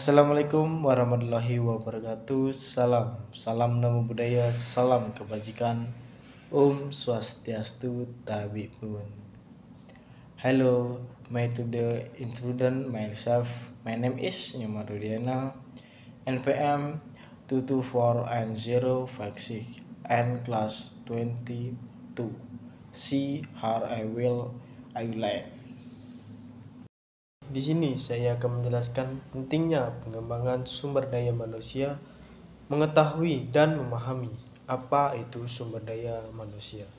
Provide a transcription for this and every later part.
Assalamualaikum warahmatullahi wabarakatuh. Salam namo buddhaya, salam kebajikan. Om Swastiastu Tabibun. Hello, may to the introduce myself. My name is Nyomarudiana, NPM 224N056 and class 22. See how I will learn. Di sini saya akan menjelaskan pentingnya pengembangan sumber daya manusia, mengetahui dan memahami apa itu sumber daya manusia.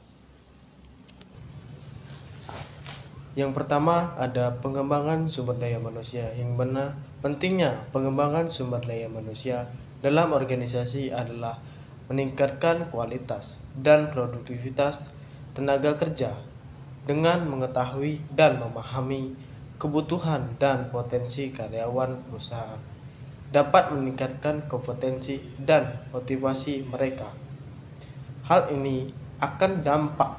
Yang pertama ada pengembangan sumber daya manusia, yang mana pentingnya pengembangan sumber daya manusia dalam organisasi adalah meningkatkan kualitas dan produktivitas tenaga kerja dengan mengetahui dan memahami kebutuhan dan potensi karyawan perusahaan, dapat meningkatkan kompetensi dan motivasi mereka. Hal ini akan dampak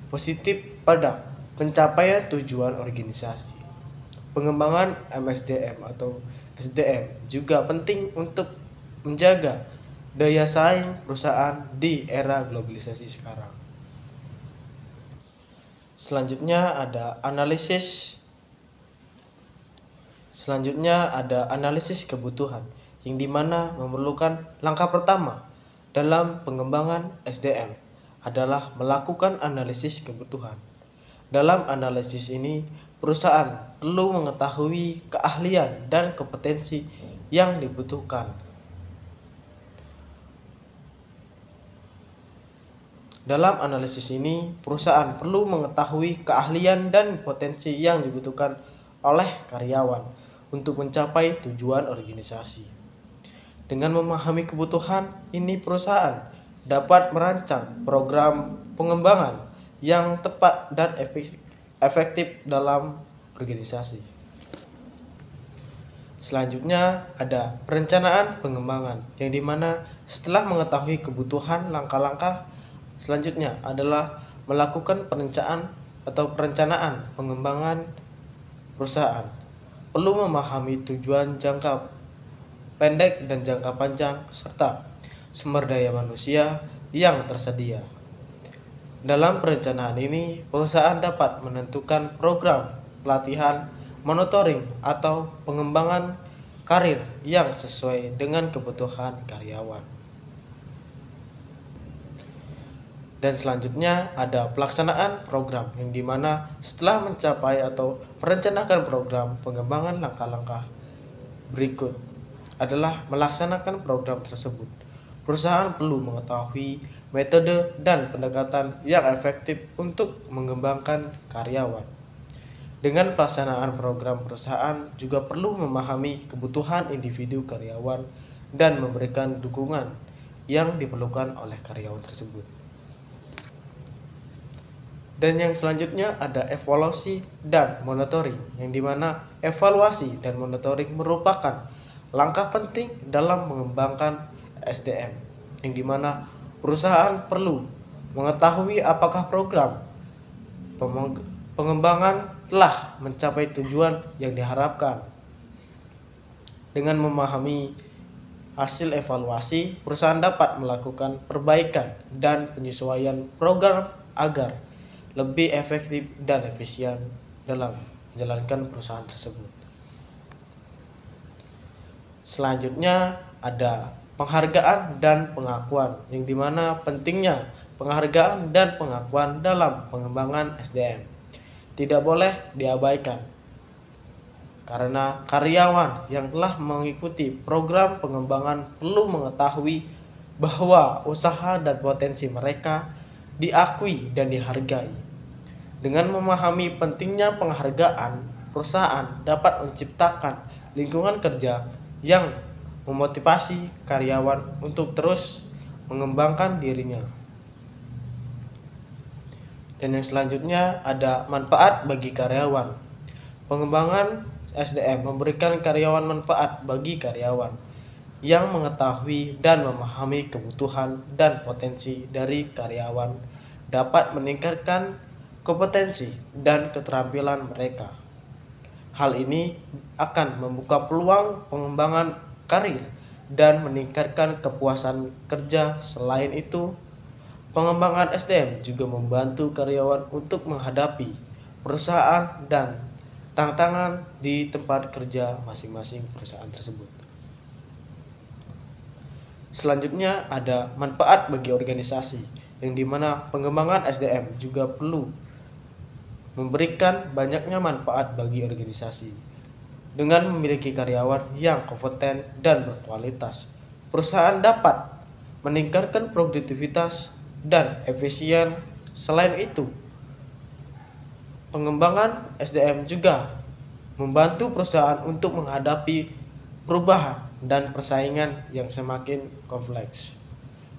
positif pada pencapaian tujuan organisasi. Pengembangan MSDM atau SDM juga penting untuk menjaga daya saing perusahaan di era globalisasi sekarang. Selanjutnya ada analisis kebutuhan, yang dimana memerlukan langkah pertama dalam pengembangan SDM adalah melakukan analisis kebutuhan. Dalam analisis ini, perusahaan perlu mengetahui keahlian dan kompetensi yang dibutuhkan. Dalam analisis ini, perusahaan perlu mengetahui keahlian dan potensi yang dibutuhkan oleh karyawan untuk mencapai tujuan organisasi. Dengan memahami kebutuhan ini, perusahaan dapat merancang program pengembangan yang tepat dan efektif dalam organisasi. Selanjutnya ada perencanaan pengembangan, yang dimana setelah mengetahui kebutuhan, langkah-langkah selanjutnya adalah melakukan perencanaan pengembangan perusahaan. Perlu memahami tujuan jangka pendek dan jangka panjang serta sumber daya manusia yang tersedia. Dalam perencanaan ini, perusahaan dapat menentukan program pelatihan, monitoring, atau pengembangan karir yang sesuai dengan kebutuhan karyawan. Dan selanjutnya ada pelaksanaan program, yang dimana setelah mencapai atau merencanakan program pengembangan, langkah-langkah berikut adalah melaksanakan program tersebut. Perusahaan perlu mengetahui metode dan pendekatan yang efektif untuk mengembangkan karyawan. Dengan pelaksanaan program, perusahaan juga perlu memahami kebutuhan individu karyawan dan memberikan dukungan yang diperlukan oleh karyawan tersebut. Dan yang selanjutnya ada evaluasi dan monitoring, yang dimana evaluasi dan monitoring merupakan langkah penting dalam mengembangkan SDM, yang dimana perusahaan perlu mengetahui apakah program pengembangan telah mencapai tujuan yang diharapkan. Dengan memahami hasil evaluasi, perusahaan dapat melakukan perbaikan dan penyesuaian program agar lebih efektif dan efisien dalam menjalankan perusahaan tersebut. Selanjutnya ada penghargaan dan pengakuan, yang dimana pentingnya penghargaan dan pengakuan dalam pengembangan SDM tidak boleh diabaikan, karena karyawan yang telah mengikuti program pengembangan perlu mengetahui bahwa usaha dan potensi mereka diakui dan dihargai. Dengan memahami pentingnya penghargaan, perusahaan dapat menciptakan lingkungan kerja yang memotivasi karyawan untuk terus mengembangkan dirinya. Dan yang selanjutnya ada manfaat bagi karyawan. Pengembangan SDM memberikan karyawan manfaat bagi karyawan yang mengetahui dan memahami kebutuhan dan potensi dari karyawan dapat meningkatkan kompetensi dan keterampilan mereka. Hal ini akan membuka peluang pengembangan karir dan meningkatkan kepuasan kerja. Selain itu, pengembangan SDM juga membantu karyawan untuk menghadapi perusahaan dan tantangan di tempat kerja masing-masing perusahaan tersebut. Selanjutnya ada manfaat bagi organisasi, yang dimana pengembangan SDM juga perlu memberikan banyaknya manfaat bagi organisasi. Dengan memiliki karyawan yang kompeten dan berkualitas, perusahaan dapat meningkatkan produktivitas dan efisien. Selain itu, pengembangan SDM juga membantu perusahaan untuk menghadapi perubahan dan persaingan yang semakin kompleks.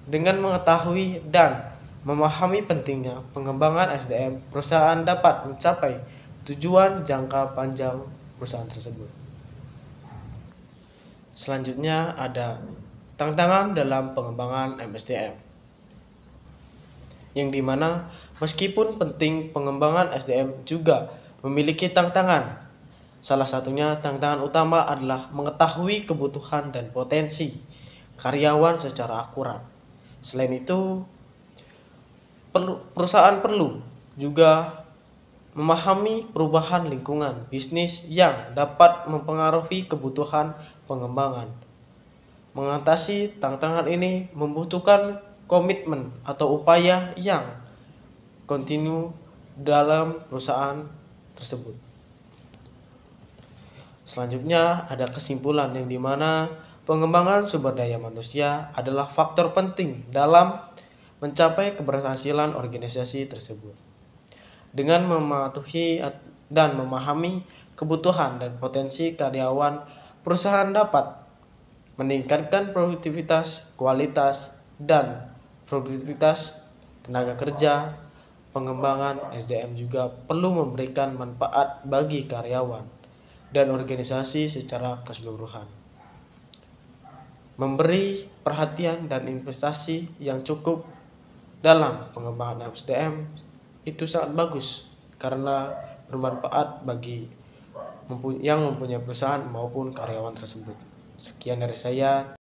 Dengan mengetahui dan memahami pentingnya pengembangan SDM, perusahaan dapat mencapai tujuan jangka panjang perusahaan tersebut. Selanjutnya ada tantangan dalam pengembangan MSDM, yang dimana meskipun penting, pengembangan SDM juga memiliki tantangan. Salah satunya tantangan utama adalah mengetahui kebutuhan dan potensi karyawan secara akurat. Selain itu, perusahaan perlu juga memahami perubahan lingkungan bisnis yang dapat mempengaruhi kebutuhan pengembangan. Mengatasi tantangan ini membutuhkan komitmen atau upaya yang kontinu dalam perusahaan tersebut. Selanjutnya ada kesimpulan, yang dimana pengembangan sumber daya manusia adalah faktor penting dalam mencapai keberhasilan organisasi tersebut. Dengan mematuhi dan memahami kebutuhan dan potensi karyawan, perusahaan dapat meningkatkan produktivitas, kualitas, dan produktivitas tenaga kerja. Pengembangan SDM juga perlu memberikan manfaat bagi karyawan dan organisasi secara keseluruhan. Memberi perhatian dan investasi yang cukup dalam pengembangan SDM itu sangat bagus karena bermanfaat bagi yang mempunyai perusahaan maupun karyawan tersebut. Sekian dari saya.